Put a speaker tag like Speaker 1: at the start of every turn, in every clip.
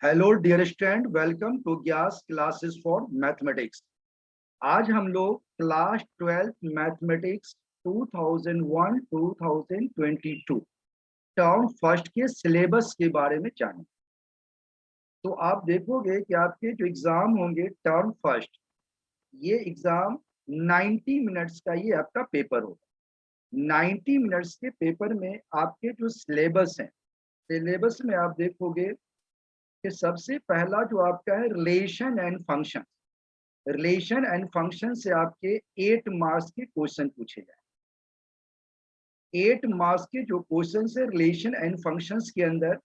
Speaker 1: Hello dear student, welcome to ग्यास classes for mathematics. आज हम लोग क्लास 12 मैथमेटिक्स 2001-2022 टर्म फर्स्ट के सिलेबस के बारे में जानें। तो आप देखोगे कि आपके जो एग्जाम होंगे टर्म फर्स्ट, ये एग्जाम 90 मिनट्स का ये आपका पेपर होगा। 90 मिनट्स के पेपर में आपके जो सिलेबस हैं, सिलेबस में आप देखोगे कि सबसे पहला जो आपका है relation and function. Relation and function से आपके 8 मार्क्स के क्वेश्चन पूछे जाए। 8 मार्क्स के जो क्वेश्चन है रिलेशन एंड फंक्शंस के अंदर,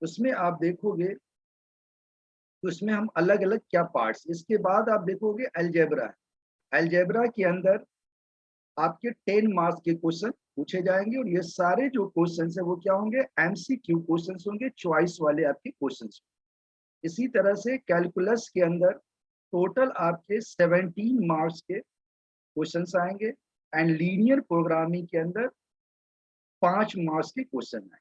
Speaker 1: उसमें आप देखोगे तो उसमें हम अलग अलग क्या पार्ट्स। इसके बाद आप देखोगे अलजेब्रा है। अलजेब्रा के अंदर आपके 10 मार्क्स के क्वेश्चन पूछे जाएंगे और ये सारे जो क्वेश्चन है वो क्या होंगे, एमसीक्यू क्वेश्चन होंगे, चॉइस वाले आपके क्वेश्चन। इसी तरह से कैलकुलस के अंदर टोटल आपके 17 मार्क्स के क्वेश्चंस आएंगे एंड लीनियर प्रोग्रामिंग के अंदर 5 मार्क्स के क्वेश्चन आए।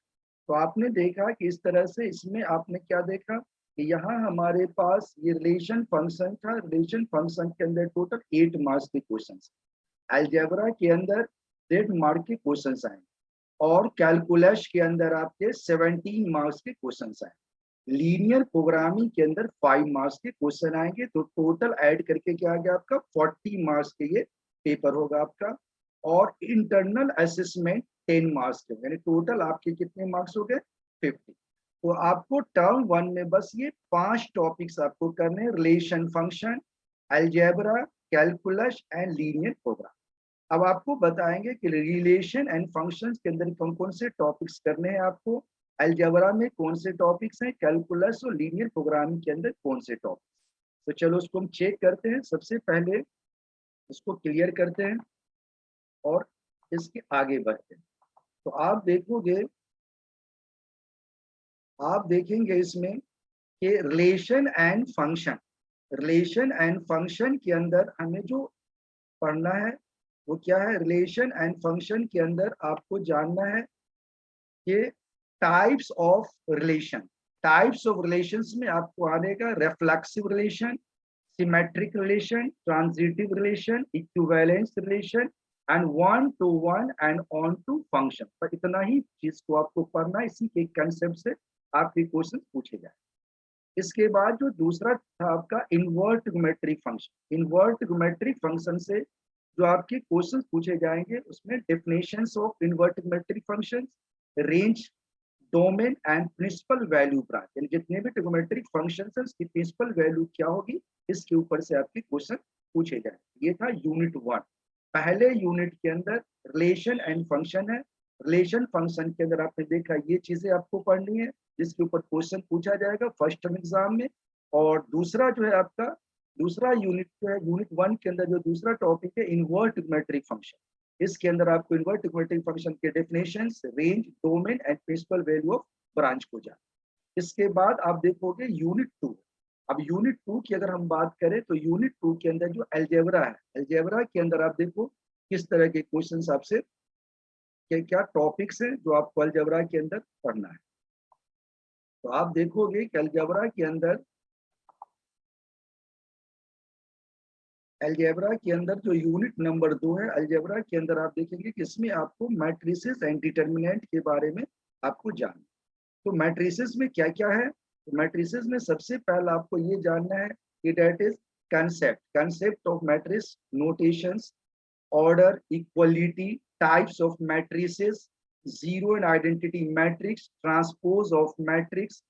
Speaker 1: तो आपने देखा कि इस तरह से इसमें आपने क्या देखा कि यहाँ हमारे पास ये रिलेशन फंक्शन था। रिलेशन फंक्शन के अंदर टोटल 8 मार्क्स के क्वेश्चन। अलजेब्रा के अंदर 1.5 मार्क के क्वेश्चन आए और कैलकुलस के अंदर आपके 17 मार्क्स के क्वेश्चन आए। लीनियर प्रोग्रामिंग के अंदर 5 मार्क्स के क्वेश्चन आएंगे। तो टोटल ऐड करके क्या आ गया आपका 40 मार्क्स के ये पेपर होगा आपका। और इंटरनल असेसमेंट 10 मार्क्स के, यानी टोटल आपके कितने मार्क्स हो गए 50। तो आपको टर्म 1 में बस ये 5 टॉपिक्स आपको करने हैं, relation function, algebra, calculus and linear program. अब आपको बताएंगे कि रिलेशन एंड फंक्शंस के अंदर कौन कौन से टॉपिक्स करने हैं आपको, अलजेब्रा में कौन से टॉपिक्स हैं, कैलकुलस और लीनियर प्रोग्रामिंग के अंदर कौन से टॉपिक्स। तो चलो उसको हम चेक करते हैं। सबसे पहले इसको क्लियर करते हैं और इसके आगे बढ़ते हैं। तो आप देखेंगे इसमें कि relation and function, relation and function के अंदर हमें जो पढ़ना है वो क्या है। रिलेशन एंड फंक्शन के अंदर आपको जानना है कि types of relation. Types of relations में आपको आनेगा reflexive relation, symmetric relation, transitive relation, equivalence relation and one to one and onto function. पर इतना ही चीज को आपको पढ़ना, इसी के कंसेप्ट से आपके क्वेश्चन पूछे जाए। इसके बाद जो दूसरा था आपका invert trigonometric function. Invert trigonometric function से जो आपके क्वेश्चन पूछे जाएंगे उसमें definitions of invert trigonometric functions, range, domain and principal value branch, यानी जितने भी ट्रिगोमेट्रिक फंक्शंस हैं उसकी प्रिंसिपल वैल्यू क्या होगी, इसके ऊपर से आपके क्वेश्चन पूछे जाएंगे। ये था यूनिट 1। पहले यूनिट के अंदर रिलेशन एंड फंक्शन है। रिलेशन फंक्शन के अंदर आपने देखा ये चीजें आपको पढ़नी है जिसके ऊपर क्वेश्चन पूछा जाएगा फर्स्ट टर्म एग्जाम में। और दूसरा जो है आपका दूसरा यूनिट जो है, यूनिट 1 के अंदर जो दूसरा टॉपिक है इन्वर्ट ट्रिगोमेट्रिक फंक्शन। इसके अंदर आपको इन्वर्ट ट्रिगोमेट्रिक फंक्शन के definitions, range, domain and principal value of branch को जाना। इसके बाद आप देखोगे यूनिट 2। अब यूनिट 2 की अगर हम बात करें तो यूनिट 2 के अंदर जो अलजेब्रा है, अलजेब्रा के अंदर आप देखो किस तरह के क्वेश्चंस आपसे, क्या क्या टॉपिक्स हैं जो आपको अलजेब्रा के अंदर पढ़ना है। तो आप देखोगे कि अलजेब्रा के अंदर जो यूनिट नंबर 2 है, अलजेब्रा के अंदर आप देखेंगे कि इसमें आपको मैट्रिसेस एंड डिटर्मिनेंट के बारे में आपको जानना। तो मैट्रिसेस में क्या क्या है, तो मैट्रिसेस में सबसे पहला आपको ये जानना है कि that is concept of matrix, notations, order, equality, types of matrices, zero and identity matrix, transpose of matrix,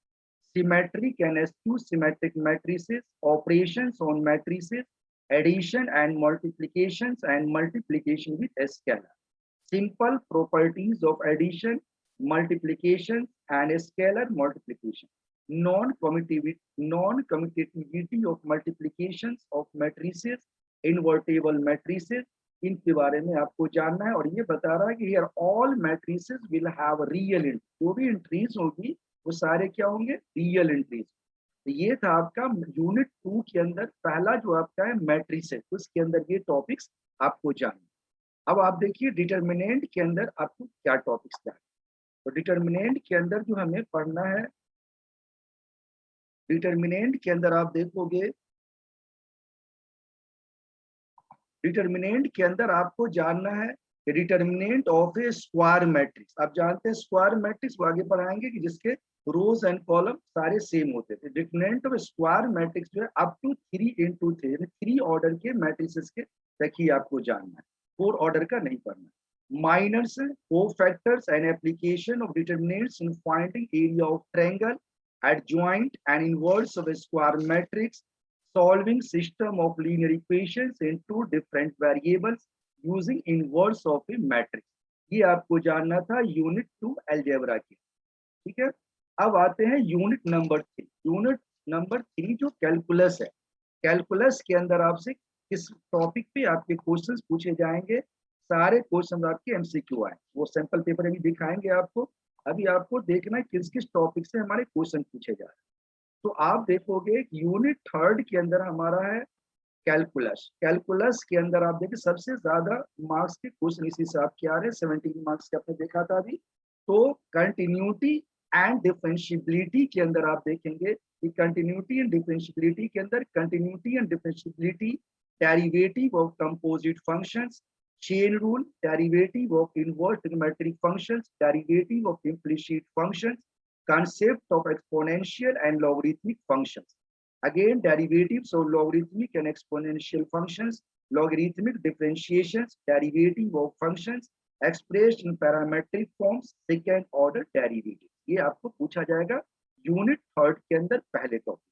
Speaker 1: symmetric and skew-symmetric matrices, operations on matrices, addition and multiplication with scalar, simple properties of addition, multiplication and scalar multiplication, non-commutativity of multiplications of matrices, invertible matrices, इनके बारे में आपको जानना है। और ये बता रहा है कि here all matrices will have real entry, जो भी एंट्रीज होगी वो सारे क्या होंगे, रियल एंट्रीज। तो ये था आपका यूनिट 2 के अंदर पहला जो आपका है मैट्रिक्स है, उसके अंदर ये टॉपिक्स आपको जानना। अब आप देखिए डिटर्मिनेंट के अंदर आपको क्या टॉपिक्स जानना। तो डिटर्मिनेंट के अंदर जो हमें पढ़ना है डिटर्मिनेंट के अंदर आप देखोगे, डिटर्मिनेंट के अंदर आपको जानना है determinant of A square matrix. आप जानते हैं स्क्वायर मैट्रिक्स, वो आगे पढ़ाएंगे कि जिसके रोज एंड कॉलम सारे सेम होते थे। डिटर्मिनेंट ऑफ स्क्वायर मैट्रिक्स जो है अप टू 3 यानी 3 ऑर्डर के मैट्रिसेस के तक ही आपको जानना है, 4 ऑर्डर का नहीं पढ़ना। Minors, cofactors and application of determinants in finding area of triangle, adjoint and inverse of a square matrix, solving system of linear equations in 2 different variables using inverse of a matrix। ये आपको जानना था unit 2 algebra की। ठीक है, अब आते हैं यूनिट नंबर 3। यूनिट नंबर 3 जो कैलकुलस है, कैलकुलस के अंदर आपसे किस टॉपिक पे आपके क्वेश्चंस पूछे जाएंगे। सारे क्वेश्चन आपके एमसीक्यू आए, वो सैंपल पेपर अभी दिखाएंगे आपको। अभी आपको देखना है किस किस टॉपिक से हमारे क्वेश्चन पूछे जा रहे हैं। तो आप देखोगे यूनिट 3 के अंदर हमारा है कैलकुलस। कैलकुलस के अंदर आप देखिए सबसे ज्यादा मार्क्स के क्वेश्चन इसी से आपके आ रहे हैं, 17 मार्क्स के आपने देखा था अभी। तो कंटिन्यूटी एंड डिफरेंशियबिलिटी के अंदर आप देखेंगे कि कंटिन्यूटी एंड डिफरेंशियबिलिटी के अंदर continuity and differentiability, derivative of composite functions, chain rule, derivative of inverse trigonometric functions, derivative of implicit functions, concept of exponential and logarithmic functions. Again, derivatives of logarithmic and exponential functions, logarithmic differentiations, derivative of functions expressed in parametric forms, second order derivative। ये आपको पूछा जाएगा unit 3 के अंदर पहले topic.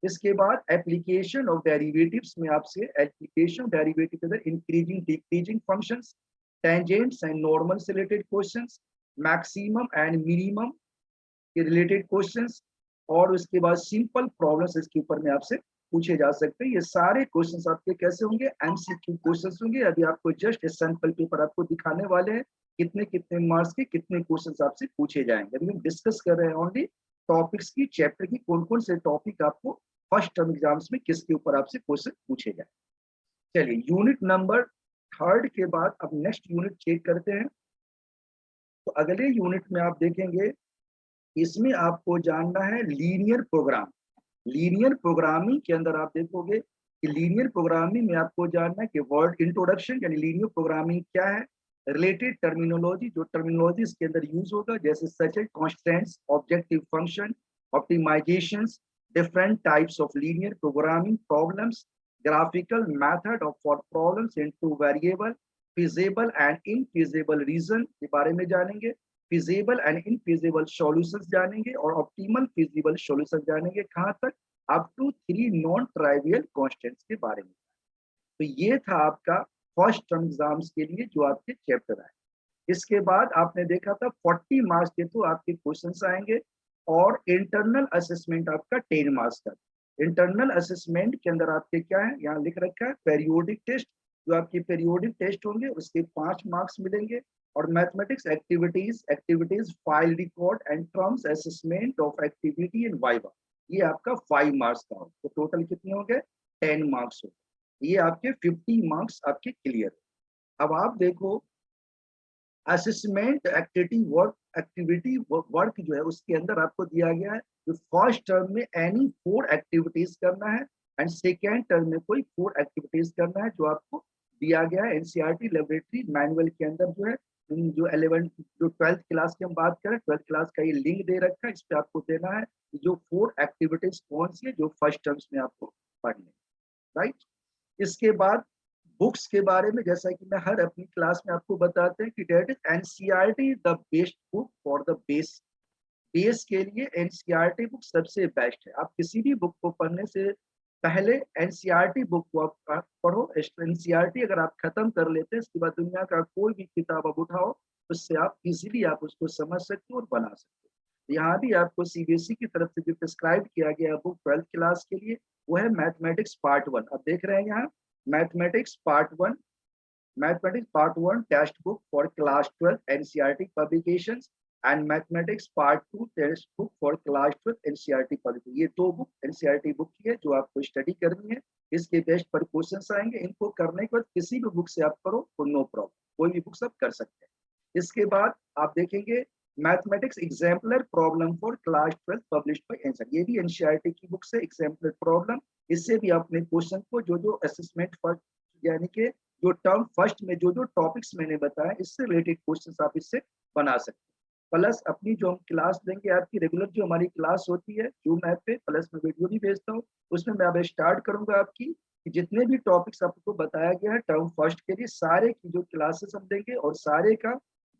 Speaker 1: इसके बाद application of derivatives में आपसे एप्लीकेशन डेरिवेटिव के अंदर increasing decreasing functions, tangents and normal से related questions, maximum and minimum के रिलेटेड क्वेश्चंस, और उसके बाद सिंपल प्रॉब्लम्स इसके ऊपर में आपसे पूछे जा सकते हैं। ये सारे क्वेश्चंस आपके कैसे होंगे, एमसीक्यू क्वेश्चंस होंगे। अभी आपको जस्ट सैंपल पेपर आपको दिखाने वाले हैं कितने कितने मार्क्स के कितने क्वेश्चंस आपसे पूछे जाएंगे। अभी हम डिस्कस कर रहे हैं ओनली टॉपिक्स की, चैप्टर की कौन कौन से टॉपिक आपको फर्स्ट टर्म एग्जाम्स में किसके ऊपर आपसे क्वेश्चन पूछे जाए। चलिए यूनिट नंबर 3 के बाद अब नेक्स्ट यूनिट चेक करते हैं। तो अगले यूनिट में आप देखेंगे इसमें आपको जानना है लीनियर प्रोग्राम। लीनियर प्रोग्रामिंग के अंदर आप देखोगे कि लीनियर प्रोग्रामिंग में आपको जानना है कि वर्ड इंट्रोडक्शन यानी लीनियर प्रोग्रामिंग क्या है, रिलेटेड टर्मिनोलॉजी, जो टर्मिनोलॉजी इसके अंदर यूज होगा जैसे such as constants, objective function, optimisations, different types of linear programming problems, graphical method of for problems into variable, feasible and infeasible reason के बारे में जानेंगे, feasible and infeasible solutions जानेंगे, और optimal feasible solutions जानेंगे। कहाँ तक, up to 3 non trivial constants के बारे में। तो ये था आपका फर्स्ट टर्म एग्जाम्स के लिए जो आपके चैप्टर आए। इसके बाद आपने देखा था 40 मार्क्स के तो आपके क्वेश्चंस आएंगे, और इंटरनल असेसमेंट आपका 10 मार्क्स का। इंटरनल असेसमेंट के अंदर आपके क्या है, यहाँ लिख रखा है पेरियोडिक टेस्ट, जो आपके पेरियोडिक टेस्ट होंगे उसके 5 मार्क्स मिलेंगे, और mathematics activities file record and terms assessment of activity and viva, ये आपका 5 मार्क्स का हो। तो टोटल कितने हो गए, 10 मार्क्स हो। ये आपके 50 मार्क्स आपके क्लियर। अब आप देखो असेसमेंट एक्टिविटी वर्क जो है उसके अंदर आपको दिया गया है जो फर्स्ट टर्म में एनी 4 एक्टिविटीज करना है, एंड सेकेंड टर्म में कोई 4 एक्टिविटीज करना है, जो आपको दिया गया है एनसीईआरटी लेबोरेटरी मैनुअल के अंदर जो है। जो 11 जो 12th क्लास की हम बात करें, 12th क्लास का ये लिंक दे रखा है, इस पे आपको देना है जो 4 एक्टिविटीज कौन सी है जो फर्स्ट टर्म्स में आपको पढ़नी, राइट। इसके बाद बुक्स के बारे में, जैसा कि मैं हर अपनी क्लास में आपको बताते हैं कि that is NCERT the best book for the base के लिए एनसीईआरटी बुक सबसे बेस्ट है। आप किसी भी बुक को पढ़ने से पहले एनसीईआरटी बुक को आप पढ़ो। एनसीईआरटी अगर आप खत्म कर लेते हैं, इसके बाद दुनिया का कोई भी किताब आप उठाओ, उससे आप इजीली आप उसको समझ सकते हो और बना सकते हो। यहाँ भी आपको सीबीएसई की तरफ से जो प्रिस्क्राइब किया गया बुक 12th क्लास के लिए, वो है मैथमेटिक्स पार्ट 1। आप देख रहे हैं यहाँ mathematics part 1, mathematics part 1 text book for class 12 NCERT publications, and mathematics part 2 text book for class 12 NCERT publication. ये 2 बुक एनसीईआरटी बुक की है जो आपको स्टडी करनी है। इसके बेस्ट पर क्वेश्चंस आएंगे, इनको करने के बाद किसी भी बुक से आप करो तो नो प्रॉब्लम, कोई भी बुक आप कर सकते हैं। इसके बाद आप देखेंगे mathematics exemplar problem for class 12 published by answer, ये भी एनसीईआरटी की बुक से एग्जाम्पलर प्रॉब्लम। इससे भी अपने क्वेश्चन को जो असेसमेंट फर्स्ट यानी कि जो टर्म फर्स्ट में जो टॉपिक्स मैंने बताया इससे रिलेटेड क्वेश्चंस आप इससे बना सकते हैं। प्लस अपनी जो हम क्लास लेंगे आपकी रेगुलर जो हमारी क्लास होती है जूम ऐप पे, प्लस मैं वीडियो भी भेजता हूँ, उसमें मैं अब स्टार्ट करूंगा आपकी कि जितने भी टॉपिक्स आपको बताया गया है टर्म फर्स्ट के लिए सारे की जो क्लासेस हम देंगे और सारे का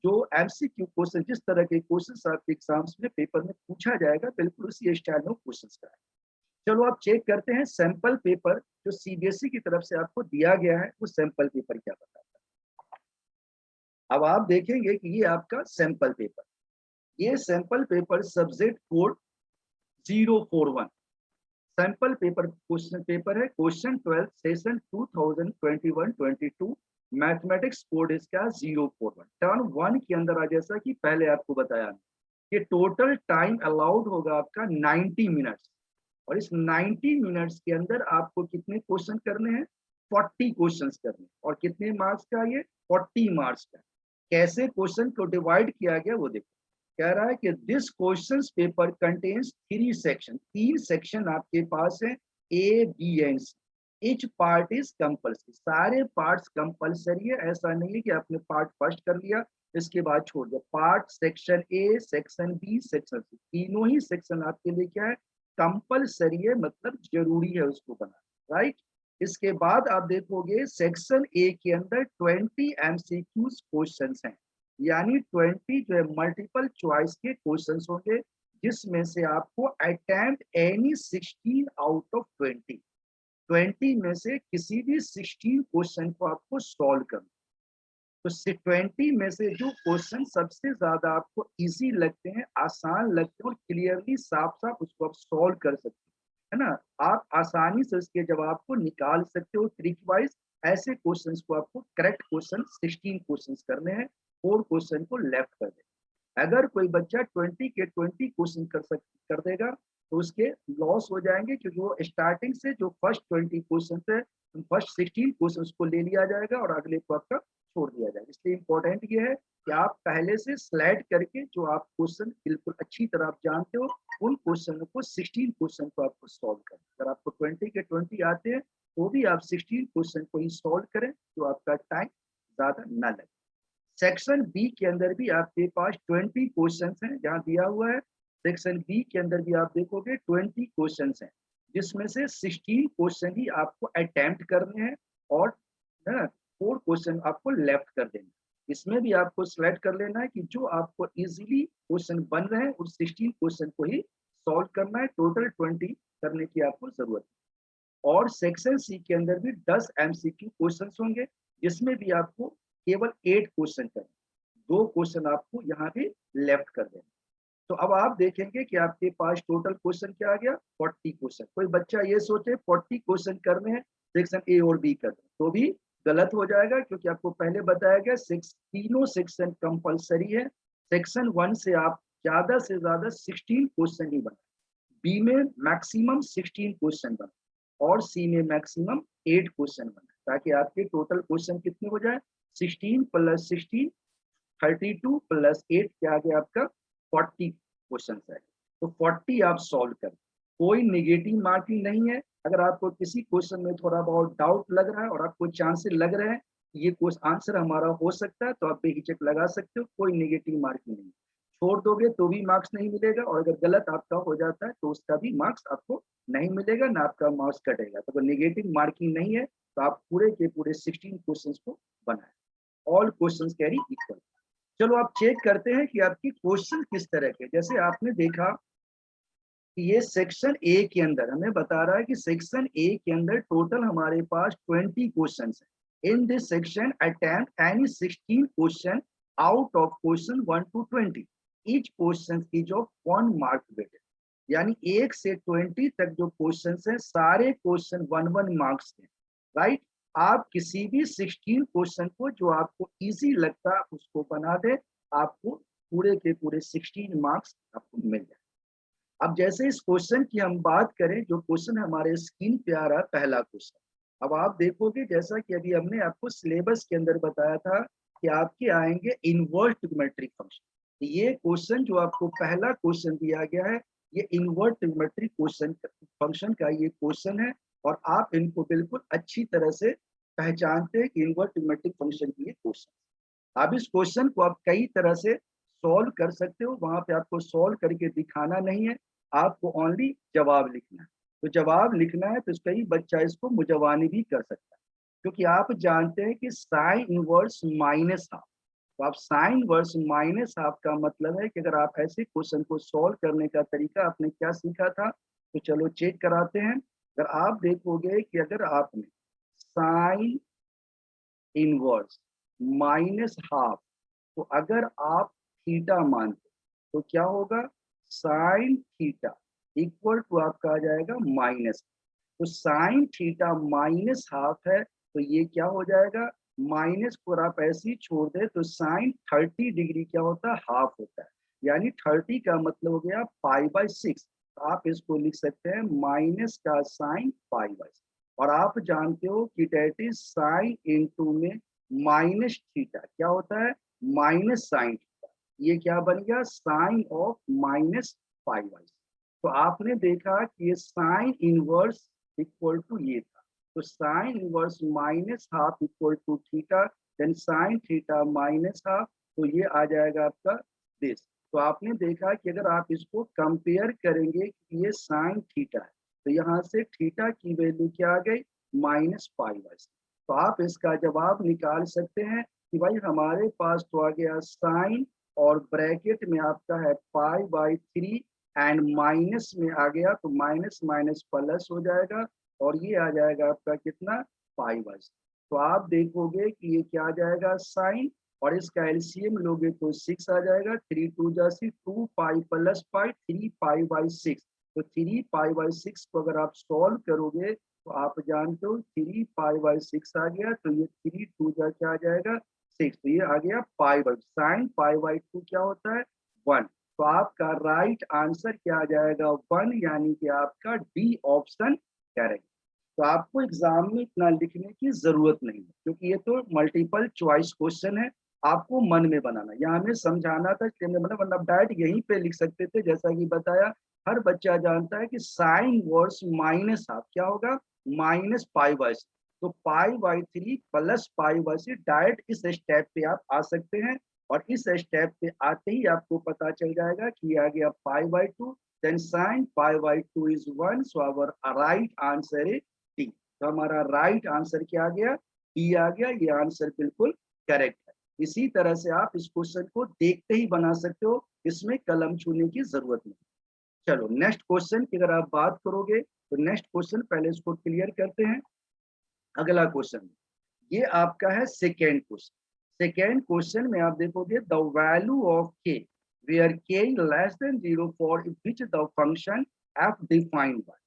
Speaker 1: जो एमसीक्यू क्वेश्चन जिस तरह के क्वेश्चंस आपके एग्जाम्स में पेपर में पूछा जाएगा बिल्कुल उसी स्टाइल में क्वेश्चंस का है। चलो आप चेक करते हैं सैंपल पेपर जो सीबीएसई की तरफ से आपको दिया गया है वो सैंपल पेपर क्या बताता है। अब आप देखेंगे कि ये आपका सैंपल पेपर, ये sample paper subject code 041 sample paper question paper है, क्वेश्चन 12 सेशन 2021-22 मैथमेटिक्स कोड इसका 041। टर्न 1 के अंदर आ जैसा कि पहले आपको बताया कि टोटल टाइम अलाउड होगा आपका 90 मिनट्स और इस 90 मिनट्स के अंदर आपको कितने क्वेश्चन करने हैं, 40 क्वेश्चंस करने और कितने मार्क्स का, ये 40 मार्क्स का। कैसे क्वेश्चन को डिवाइड किया गया वो देखो, कह रहा है कि this questions paper contains 3 section, 3 section आपके पास है A B and C. Each part is compulsory, सारे पार्ट्स कंपल्सरी है, ऐसा नहीं है कि आपने पार्ट फर्स्ट कर लिया इसके बाद छोड़ दिया। Part section A section B section C तीनों ही सेक्शन आपके लिए क्या है, कंपल्सरी है, मतलब जरूरी है उसको बनाना, राइट। इसके बाद आप देखोगे सेक्शन ए के अंदर 20 एमसीक्यूज क्वेश्चंस हैं, यानी 20 जो है मल्टीपल चॉइस के क्वेश्चंस होंगे जिसमें से आपको अटेम्प्ट एनी 16 आउट ऑफ 20 में से किसी भी 16 क्वेश्चन को आपको सॉल्व करना। तो 20 में से जो क्वेश्चन सबसे ज्यादा आपको इजी लगते हैं, आसान लगते हैं और क्लियरली साफ साफ उसको आप सॉल्व कर सकते हैं, है ना, आप आसानी से उसके जवाब को निकाल सकते हो ट्रिक वाइज। ऐसे क्वेश्चंस को आपको करेक्ट क्वेश्चन 16 क्वेश्चंस करने हैं, 4 क्वेश्चन को लेफ्ट कर देना। अगर कोई बच्चा 20 के 20 क्वेश्चन कर देगा तो उसके लॉस हो जाएंगे, क्योंकि वो स्टार्टिंग से जो फर्स्ट 20 क्वेश्चन है फर्स्ट 16 क्वेश्चन को ले लिया जाएगा और अगले को आपका छोड़ दिया जाएगा। इसलिए इंपॉर्टेंट ये है कि आप पहले से स्लाइड करके जो आप क्वेश्चन बिल्कुल अच्छी तरह आप जानते हो उन क्वेश्चनों को 16 क्वेश्चन को आपको सॉल्व करना। अगर आपको 20 के 20 आते हैं तो भी आप 16 क्वेश्चन को ही सॉल्व करें जो आपका टाइम ज्यादा ना लगे। सेक्शन बी के अंदर भी आपके पास 20 क्वेश्चन हैं, जहाँ दिया हुआ है सेक्शन बी के अंदर भी आप देखोगे 20 क्वेश्चन हैं जिसमें से 16 क्वेश्चन ही आपको अटेम्प्ट करने हैं और 4 क्वेश्चन आपको लेफ्ट कर देना। इसमें भी आपको सिलेक्ट कर लेना है कि जो आपको इजीली क्वेश्चन बन रहे हैं उस 16 क्वेश्चन को ही सॉल्व करना है, टोटल 20 करने की आपको जरूरत है। और सेक्शन सी के अंदर भी 10 एमसीक्यू क्वेश्चन होंगे जिसमें भी आपको केवल 8 क्वेश्चन करने, 2 क्वेश्चन आपको यहाँ पे लेफ्ट कर देना। तो अब आप देखेंगे कि आपके पास टोटल क्वेश्चन क्या आ गया, 40 क्वेश्चन। कोई बच्चा ये सोचे 40 क्वेश्चन करने हैं सेक्शन ए और बी करने, तो भी गलत हो जाएगा, क्योंकि आपको पहले बताया गया तीनों सेक्शन कंपलसरी है। सेक्शन 1 से आप ज्यादा से ज्यादा 16 क्वेश्चन ही बनाए, बी में मैक्सिमम 16 क्वेश्चन बनाए और सी में मैक्सिमम 8 क्वेश्चन बनाए, ताकि आपके टोटल क्वेश्चन कितने हो जाए, 16 + 16 32 + 8 क्या आ गया आपका 40 क्वेश्चन है। तो 40 आप सॉल्व करें, कोई नेगेटिव मार्किंग नहीं है। अगर आपको किसी क्वेश्चन में थोड़ा बहुत डाउट लग रहा है और आपको चांसेस लग रहे हैं ये क्वेश्चन आंसर हमारा हो सकता है तो आप बेहिचक लगा सकते हो, कोई नेगेटिव मार्किंग नहीं। छोड़ दोगे तो भी मार्क्स नहीं मिलेगा और अगर गलत आपका हो जाता है तो उसका भी मार्क्स आपको नहीं मिलेगा, ना आपका मार्क्स कटेगा। तो अगर नेगेटिव मार्किंग नहीं है तो आप पूरे के पूरे 16 क्वेश्चंस को बनाएं, ऑल क्वेश्चंस कैरी इक्वल। चलो आप चेक करते हैं कि आपकी क्वेश्चन किस तरह के, जैसे आपने देखा कि ये सेक्शन ए के अंदर हमें बता रहा है कि सेक्शन ए के अंदर टोटल हमारे पास 20 क्वेश्चन है। In this section attempt any 16 question out of question 1 to 20, each question is of 1 mark weighted, यानी 1 से 20 तक जो क्वेश्चन है सारे क्वेश्चन 1 मार्क्स के, राइट। आप किसी भी 16 क्वेश्चन को जो आपको इजी लगता है उसको बना दे, आपको पूरे के पूरे 16 मार्क्स आपको मिल जाए। अब जैसे इस क्वेश्चन की हम बात करें, जो क्वेश्चन हमारे स्क्रीन पे आ रहा है पहला क्वेश्चन, अब आप देखोगे जैसा कि अभी हमने आपको सिलेबस के अंदर बताया था कि आपके आएंगे इनवर्स ट्रिग्नोमेट्रिक फंक्शन, ये क्वेश्चन जो आपको पहला क्वेश्चन दिया गया है, ये इनवर्ट ट्रिग्नोमेट्रिक क्वेश्चन फंक्शन का ये क्वेश्चन है, और आप इनको बिल्कुल अच्छी तरह से पहचानते हैं कि इनवर्ट ट्रिग्नोमेट्रिक फंक्शन की ये क्वेश्चन। अब इस क्वेश्चन को आप कई तरह से सॉल्व कर सकते हो, वहां पे आपको सॉल्व करके दिखाना नहीं है, आपको ओनली जवाब लिखना है। तो जवाब लिखना है तो कई बच्चा इसको मुजवानी भी कर सकता है, क्योंकि आप जानते हैं कि साइन इनवर्स माइनस हाफ। तो आप साइन वर्स माइनस हाफ का मतलब है कि अगर आप ऐसे क्वेश्चन को सॉल्व करने का तरीका आपने क्या सीखा था, तो चलो चेक कराते हैं। अगर आप देखोगे कि अगर आपने साइन इनवर्स माइनस हाफ, तो अगर आप थीटा मानते तो क्या होगा, साइन थीटा इक्वल टू आपका आ जाएगा माइनस। तो साइन थीटा माइनस हाफ है, तो ये क्या हो जाएगा, माइनस को आप ऐसे ही छोड़ दे तो साइन 30 डिग्री क्या होता है, हाफ होता है। यानी 30 का मतलब हो गया पाई/6। आप इसको लिख सकते हैं माइनस का साइन पाई/6। और आप जानते हो कि डेट इज साइन इनटू में माइनस थीटा क्या होता है, माइनस साइन थीटा। ये क्या बन गया, साइन ऑफ माइनस पाई/6। तो आपने देखा कि ये साइन इनवर्स इक्वल टू ये था, तो sine inverse minus half equal to theta, then sine theta minus half, तो ये आ जाएगा आपका दिस। तो आपने देखा कि अगर आप इसको कंपेयर करेंगे कि ये साइन थीटा है, तो यहाँ से थीटा की वैल्यू क्या आ गई, माइनस पाई/6। तो आप इसका जवाब निकाल सकते हैं कि भाई हमारे पास तो आ गया साइन, और ब्रैकेट में आपका है पाई/3, एंड माइनस में आ गया तो माइनस माइनस प्लस हो जाएगा, और ये आ जाएगा आपका कितना, पाई/6। तो आप देखोगे कि ये क्या आ जाएगा, साइन, और इसका एलसीएम लोगे तो 6 आ जाएगा, 3 2 जा 6, 2 पाई प्लस पाई, 3 पाई/6। तो 3 पाई/6 को अगर आप सॉल्व करोगे तो आप जानते हो 3 पाई/6 आ गया, तो ये 3 2 जा क्या आ जाएगा, 6, तो ये आ गया पाई/, साइन पाई/2 क्या होता है, 1। तो आपका राइट आंसर क्या आ जाएगा, 1, यानी कि आपका डी ऑप्शन करेक्ट। तो आपको एग्जाम में इतना लिखने की जरूरत नहीं है, क्योंकि ये तो मल्टीपल चॉइस क्वेश्चन है, आपको मन में बनाना, यहाँ हमें समझाना था कि मतलब डायरेक्ट यहीं पे लिख सकते थे, जैसा कि बताया। हर बच्चा जानता है कि साइन वर्स माइनस हाफ क्या होगा, माइनस पाई/6। तो पाई/3 प्लस पाई/6, डायरेक्ट इस स्टेप पे आप आ सकते हैं, और इस स्टेप पे आते ही आपको पता चल जाएगा कि आ गया पाई/2, देन साइन पाई/2 is 1, so our right answer is D. तो हमारा राइट आंसर क्या आ गया, डी आ गया, ये आंसर बिल्कुल करेक्ट है। इसी तरह से आप इस क्वेश्चन को देखते ही बना सकते हो, इसमें कलम छूने की जरूरत नहीं। चलो नेक्स्ट क्वेश्चन की अगर आप बात करोगे, तो नेक्स्ट क्वेश्चन पहले इसको क्लियर करते हैं। अगला क्वेश्चन, ये आपका है सेकेंड क्वेश्चन। सेकेंड क्वेश्चन में आप देखोगे the value of K where K less than 0 for which the function F defined by,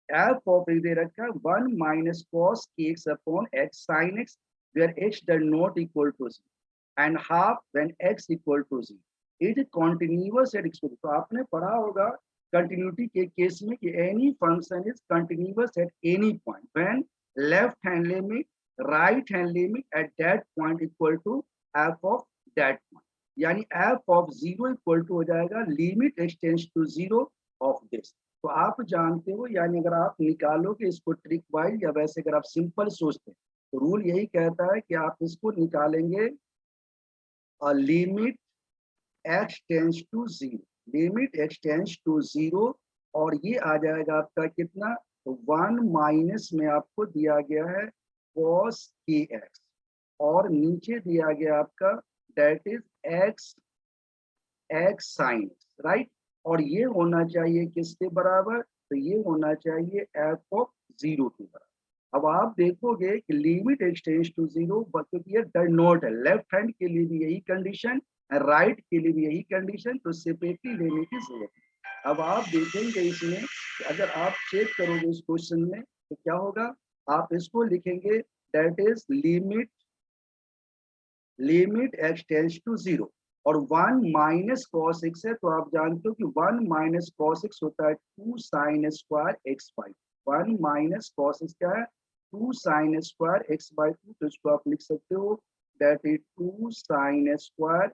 Speaker 1: F of दे रखा है 1 minus cos X upon X sine X, where X does not equal to zero and half when X equal to zero, it continuous at X. तो आपने पढ़ा होगा continuity के case में कि any function is continuous at any point when left hand limit right hand limit at that point equal to F of that point. यानी F of zero equal to हो जाएगा limit extends to zero of this. तो आप जानते हो, यानी अगर आप निकालोगे इसको ट्रिक वाइज, या वैसे अगर आप सिंपल सोचते हैं तो रूल यही कहता है कि आप इसको निकालेंगे limit x tends to zero, limit x tends to zero, और ये आ जाएगा आपका कितना, तो 1 माइनस में आपको दिया गया है cos के एक्स, और नीचे दिया गया आपका that is x x sine x, right. और ये होना चाहिए किसके बराबर, तो ये होना चाहिए एफ ऑफ जीरो के बराबर। अब आप देखोगे कि लिमिट एक्सटेंड्स टू जीरो, क्योंकि ये डज नॉट है, लेफ्ट हैंड के लिए भी यही कंडीशन, राइट के लिए भी यही कंडीशन, तो सेपरेटली लेने की जरूरत है। अब आप देखेंगे इसमें, अगर आप चेक करोगे इस क्वेश्चन में तो क्या होगा, आप इसको लिखेंगे that is limit x tends to zero, और 1 माइनस कॉस एक्स है, तो आप जानते हो कि 1 माइनस कॉस एक्स होता है 2 sine square x by, 1 minus cos x क्या है, 2 साइन स्क्वायर एक्स बाई 2, तो इसको आप लिख सकते हो दैट इज 2 साइन स्क्वायर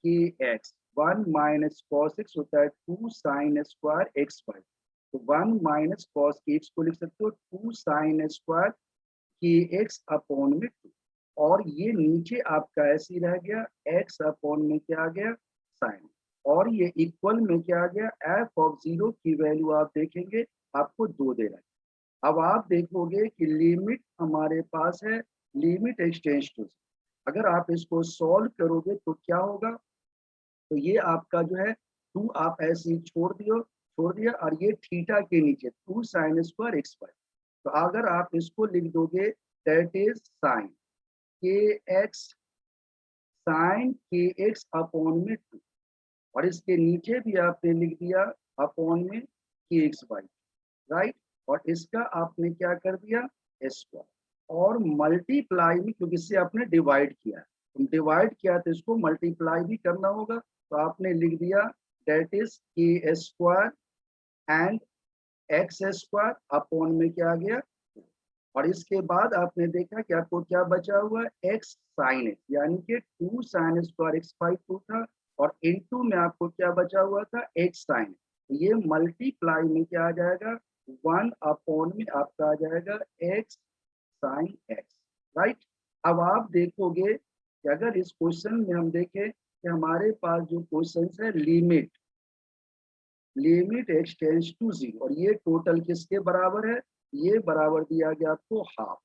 Speaker 1: के एक्स 1 माइनस कॉस एक्स होता है 2 साइन स्क्वायर एक्स वाई। तो 1 माइनस कॉस के एक्स को लिख सकते हो 2 साइन स्क्वायर के एक्स अपॉन में 2, और ये नीचे आपका ऐसे ही रह गया एक्स अपॉन में क्या आ गया साइन, और ये इक्वल में क्या आ गया एफ ऑफ 0 की वैल्यू आप देखेंगे आपको 2 दे रहा है। अब आप देखोगे कि लिमिट हमारे पास है लिमिट एक्सटेंस टू, अगर आप इसको सॉल्व करोगे तो क्या होगा, तो ये आपका जो है 2 आप ऐसे ही छोड़ दिया, और ये थीटा के नीचे 2 साइन स्क्वायर एक्स वाई। तो अगर आप इसको लिख दोगे दैट इज साइन के एक्स, साइन के एक्स अपॉन में 2, और इसके नीचे भी आपने लिख दिया अपॉन में के एक्स वाई, राइट, और इसका आपने क्या कर दिया स्क्वायर, और मल्टीप्लाई में क्योंकि इससे आपने डिवाइड किया है, डिवाइड किया तो इसको मल्टीप्लाई भी करना होगा, तो आपने लिख दिया दैट इज के square and x square upon में क्या आ गया, और इसके बाद आपने देखा कि आपको क्या बचा हुआ है एक्स साइन एक्स, यानी कि 2 साइन स्क्वायर एक्स बाई 2 था, और इनटू में आपको क्या बचा हुआ था एक्स साइन, ये मल्टीप्लाई में क्या आ जाएगा 1 अपॉन में आपका आ जाएगा एक्स साइन एक्स, राइट। अब आप देखोगे कि अगर इस क्वेश्चन में हम देखें कि हमारे पास जो क्वेश्चन है लिमिट एक्स टेंड्स टू 0, और ये टोटल किसके बराबर है, ये बराबर दिया गया आपको हाफ,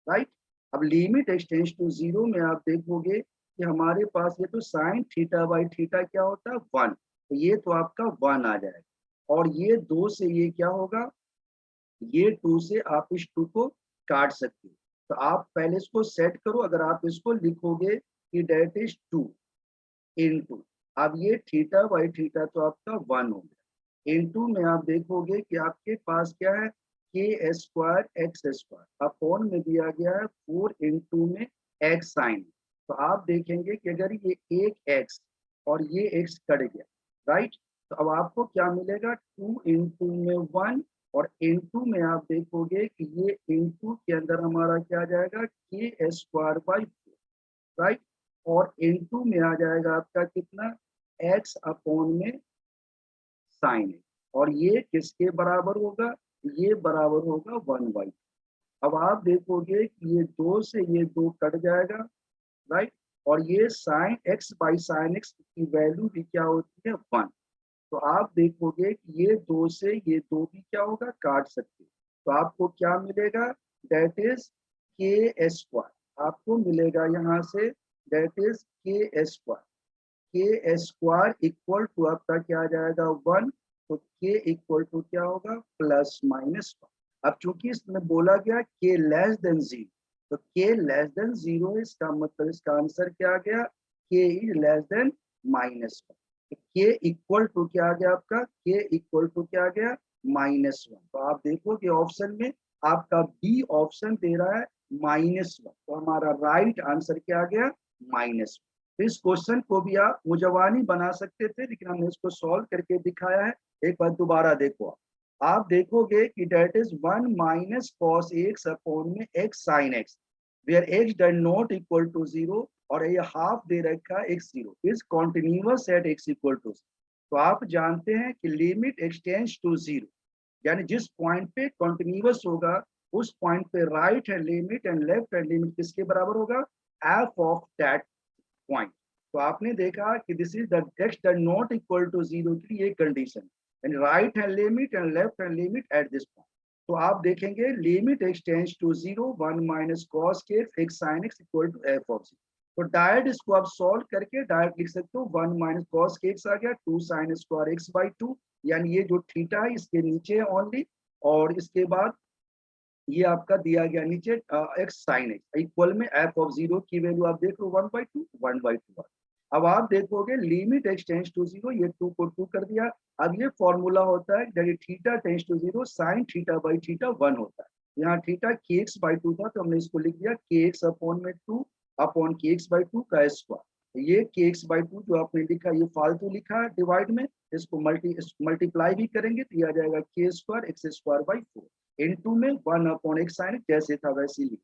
Speaker 1: राइट। अब लिमिट एक्स टेंड्स टू 0 में आप देखोगे कि हमारे पास ये तो साइन थीटा बाई थीटा क्या होता है 1, तो ये तो आपका 1 आ जाएगा, और ये 2 से ये क्या होगा, ये 2 से आप इस 2 को काट सकते हो, तो आप पहले इसको सेट करो, अगर आप इसको लिखोगे कि डेट इज 2 इनटू, अब ये थीटा बाई थीटा तो आपका 1 हो गया, इनटू में आप देखोगे कि आपके पास क्या है के स्क्वायर एक्स स्क्वायर अपॉन में दिया गया है 4 इंटू में एक्स साइन, तो आप देखेंगे कि अगर ये एक एक्स और ये एक्स कट गया, राइट, तो अब आपको क्या मिलेगा 2 इंटू में 1, और इंटू में आप देखोगे कि ये इंटू के अंदर हमारा क्या आ जाएगा के स्क्वायर बाई 4, राइट, और इनटू में आ जाएगा आपका कितना x अपॉन में साइन है, और ये किसके बराबर होगा, ये बराबर होगा 1/2। अब आप देखोगे कि ये 2 से ये 2 कट जाएगा, राइट, और ये sine x by sine x की वैल्यू भी क्या होती है 1, तो आप देखोगे कि ये 2 से ये 2 भी क्या होगा काट सकते, तो आपको क्या मिलेगा दैट इज के स्क्वायर, आपको मिलेगा यहाँ से दैट इज के स्क्वायर इक्वल टू आपका क्या आ जाएगा 1, तो के इक्वल टू क्या होगा प्लस माइनस 1। अब चूंकि इसमें बोला गया के लेस देन 0, तो के लेस देन 0 इसका मतलब इसका आंसर क्या आ गया के इज लेस देन -1, के इक्वल टू क्या आ गया आपका के इक्वल टू क्या आ गया -1, तो आप देखोगे ऑप्शन में आपका बी ऑप्शन दे रहा है -1, तो हमारा राइट आंसर क्या आ गया -1। तो इस क्वेश्चन को भी आप मुजवानी बना सकते थे, लेकिन हमने इसको सॉल्व करके दिखाया है। एक बार दोबारा देखो, आप देखोगे कि that is 1 minus cos X upon में X sine X, where X does not equal to 0, और ये हाफ दे रखा है x 0 is continuous at x equal to, तो आप जानते हैं कि लिमिट एक्सटेंड्स टू 0, यानी जिस पॉइंट पे कॉन्टिन्यूअस होगा उस पॉइंट पे right hand limit and left hand limit किसके बराबर होगा एफ ऑफ दैट पॉइंट। तो आपने देखा कि this is the x does not equal to 0 की ये condition, and right hand limit and left hand limit at this point, तो आप देखेंगे limit extends to 0 1 minus cos के X sine X equal to F of 0, तो direct इसको आप solve करके डायरेक्ट लिख सकते हो 1 माइनस कॉस के एक्स आ गया 2 साइन स्क्वायर एक्स बाई 2, यानी ये जो थीटा है इसके नीचे है ओनली, और इसके बाद ये आपका दिया गया नीचे एक्स साइन एक्स इक्वल में एफ ऑफ 0 की वैल्यू आप देख लो 1/2 अब आप देखोगे लिमिट एक्स टेंड्स टू 0, ये 2 को 2 कर दिया, अब ये फॉर्मूला होता है जब theta tends to 0 sine theta by theta 1 होता है, यहाँ थीटा के एक्स बाई 2 था तो हमने इसको लिख दिया के एक्स अपॉन में 2 अपॉन के एक्स बाई 2 का स्क्वायर, ये के एक्स बाई 2 जो आपने लिखा ये फालतू लिखा है डिवाइड में, इसको मल्टीप्लाई भी करेंगे तो ये आ जाएगा के square x square by 4 into में 1 अपॉन एक्स साइन जैसे था वैसे ही।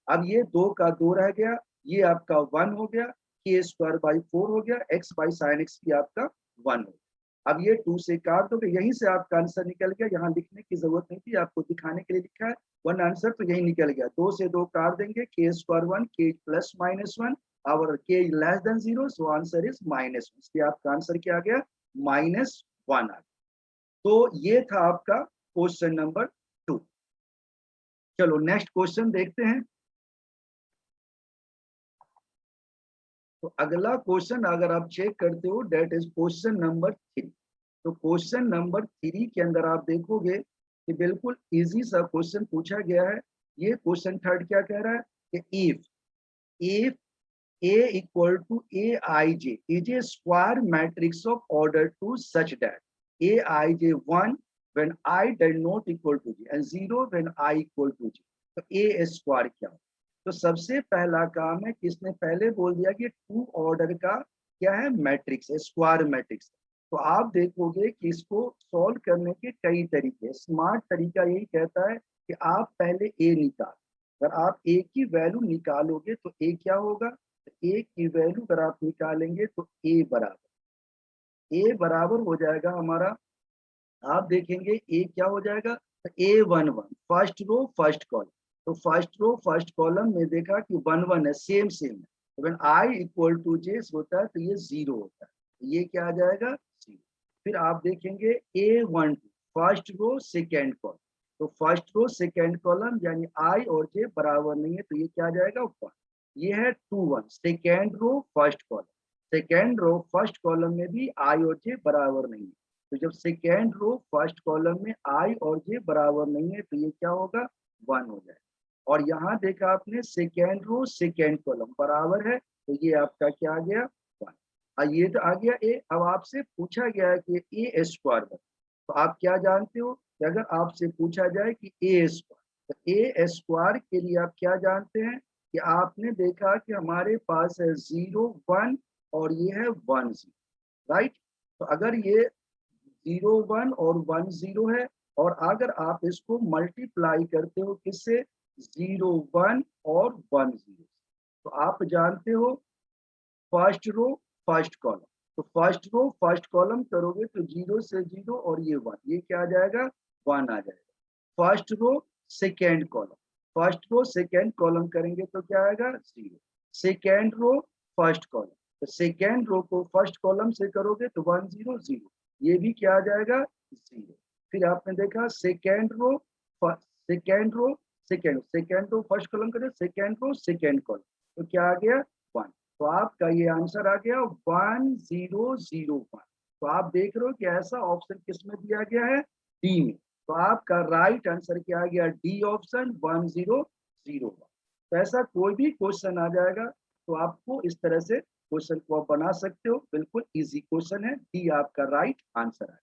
Speaker 1: अब ये 2 का 2 रह गया, ये आपका 1 हो गया, k स्क्वायर बाई 4 हो गया, x बाई साइन x भी आपका 1 हो। अब ये 2 से काट दोगे, यहीं से आपका आंसर निकल गया, यहाँ लिखने की जरूरत नहीं थी, आपको दिखाने के लिए लिखा है वन आंसर, तो यही निकल गया। 2 से 2 काट देंगे, k square 1, k plus minus 1 और k less than 0, so answer is minus 1। इसलिए आपका आंसर क्या आ गया, -1 आ गया। तो ये था आपका क्वेश्चन नंबर 2। चलो नेक्स्ट क्वेश्चन देखते हैं। तो अगला क्वेश्चन अगर आप चेक करते हो, डेट इज क्वेश्चन नंबर 3। तो क्वेश्चन नंबर 3 के अंदर आप देखोगे कि बिल्कुल इजी सा क्वेश्चन पूछा गया है। ये क्वेश्चन थर्ड क्या कह रहा है कि if A equal to Aij is a square matrix of order 2 such that Aij 1 when I does not equal to J and 0 when I equal to J, तो A स्क्वायर क्या हो? तो सबसे पहला काम है कि इसने पहले बोल दिया कि 2 ऑर्डर का क्या है, मैट्रिक्स है, स्क्वायर मैट्रिक्स। तो आप देखोगे कि इसको सॉल्व करने के कई तरीके। स्मार्ट तरीका यही कहता है कि आप पहले A निकाल, अगर आप A की वैल्यू निकालोगे तो A क्या होगा, ए की वैल्यू अगर आप निकालेंगे तो ए बराबर हो जाएगा हमारा, आप देखेंगे ए क्या हो जाएगा, तो A11 first row first column. तो फर्स्ट रो फर्स्ट कॉलम में देखा कि 1 1 है, सेम सेम है, तो व्हेन आई इक्वल टू जे होता है तो ये 0 होता है, तो ये क्या आ जाएगा 0। फिर आप देखेंगे A12 first row second column, तो फर्स्ट रो सेकेंड कॉलम यानी आई और जे बराबर नहीं है, तो ये क्या आ जाएगा 1। ये है 2 1 second row first column, second row first column में भी आई और जे बराबर नहीं है, तो जब सेकेंड रो फर्स्ट कॉलम में आई और जे बराबर नहीं है तो ये क्या होगा 1 हो जाएगा। और यहाँ देखा आपने सेकेंड रो सेकेंड कॉलम बराबर है, तो ये आपका क्या आ गया 1। ये तो आ गया ए। अब आपसे पूछा गया है कि ए स्क्वायर बता, तो आप क्या जानते हो कि अगर आपसे पूछा जाए कि ए स्क्वायर, तो ए स्क्वायर के लिए आप क्या जानते हैं कि आपने देखा कि हमारे पास है 0 1 और ये है 1 0, राइट। तो अगर ये 0 1 और 1 0 है, और अगर आप इसको मल्टीप्लाई करते हो किससे, 0 1 और 1 0, तो आप जानते हो फर्स्ट रो फर्स्ट कॉलम, तो फर्स्ट रो फर्स्ट कॉलम करोगे तो 0 से 0 और ये 1, ये क्या आ जाएगा 1 आ जाएगा। First row second column, first row second column करेंगे तो क्या आएगा 0। सेकेंड रो फर्स्ट कॉलम, तो सेकेंड रो को फर्स्ट कॉलम से करोगे तो 1 0 0, ये भी क्या आ जाएगा 0। फिर आपने देखा second row second row second row first column करें, सेकेंड रो सेकेंड कॉलम, तो क्या आ गया 1। तो आपका ये आंसर आ गया 1 0 0 1। तो आप देख रहे हो कि ऐसा ऑप्शन किसमें दिया गया है, डी में। तो आपका राइट आंसर क्या आ गया, डी ऑप्शन 1 0 0 1। तो ऐसा कोई भी क्वेश्चन आ जाएगा तो आपको इस तरह से क्वेश्चन को आप बना सकते हो, बिल्कुल इजी क्वेश्चन है, डी आपका राइट आंसर है।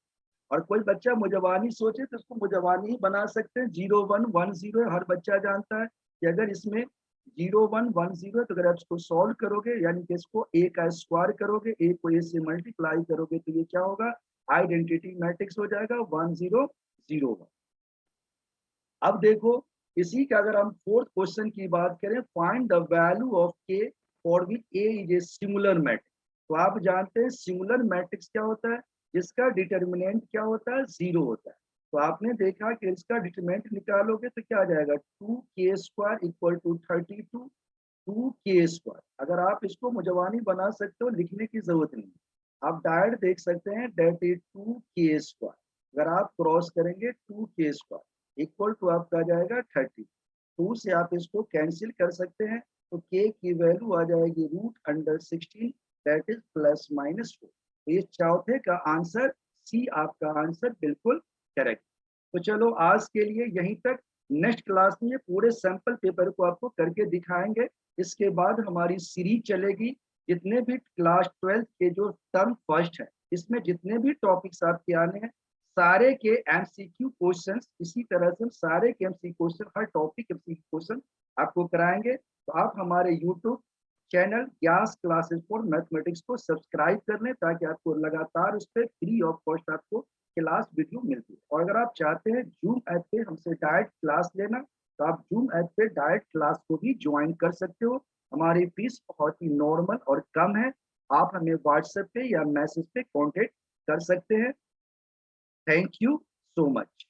Speaker 1: और कोई बच्चा मुजवानी सोचे तो उसको मुजवानी ही बना सकते हैं, 0 1 1 0 है, हर बच्चा जानता है कि अगर इसमें 0 1 1 0 है तो अगर आप इसको सॉल्व करोगे यानी कि इसको ए का स्क्वायर करोगे, ए को ए से मल्टीप्लाई करोगे तो ये क्या होगा, आइडेंटिटी मैट्रिक्स हो जाएगा 1 0 0 1। अब देखो इसी का अगर हम फोर्थ क्वेश्चन की बात करें, फाइंड द वैल्यू ऑफ के for which A is a सिमुलर matrix. तो आप जानते हैं सिमुलर मैट्रिक्स क्या होता है, जिसका डिटर्मिनेंट क्या होता है 0 होता है। तो आपने देखा कि इसका डिटर्मिनेंट निकालोगे तो क्या आ जाएगा 2k square equal to 32 2k square. अगर आप इसको मुजवानी बना सकते हो, लिखने की जरूरत नहीं, आप डायरेक्ट देख सकते हैं डेट इज 2k स्क्वायर। अगर आप क्रॉस करेंगे 2k स्क्वायर इक्वल टू आपका आ जाएगा 30, 2 से आप इसको कैंसिल कर सकते हैं, तो k की वैल्यू आ जाएगी √16 दैट इज +-4। तो ये चौथे का आंसर सी आपका आंसर बिल्कुल करेक्ट। तो चलो आज के लिए यहीं तक, नेक्स्ट क्लास में पूरे सैंपल पेपर को आपको करके दिखाएंगे। इसके बाद हमारी सीरीज चलेगी, जितने भी क्लास 12 के जो टर्म फर्स्ट है, इसमें जितने भी टॉपिक्स आपके आने हैं सारे के एमसीक्यू क्वेश्चंस, इसी तरह से सारे के एमसीक्यू क्वेश्चन, हर टॉपिक एमसीक्यू क्वेश्चन आपको कराएंगे। तो आप हमारे यूट्यूब चैनल ज्ञास क्लासेस फॉर मैथमेटिक्स को सब्सक्राइब कर लें, ताकि आपको लगातार उस पर फ्री ऑफ कॉस्ट आपको क्लास वीडियो मिलती है। और अगर आप चाहते हैं जूम ऐप पे हमसे डायरेक्ट क्लास लेना, तो आप जूम ऐप पे डायरेक्ट क्लास को भी ज्वाइन कर सकते हो। हमारी फीस बहुत ही नॉर्मल और कम है। आप हमें व्हाट्सएप पे या मैसेज पे कांटेक्ट कर सकते हैं। Thank you so much.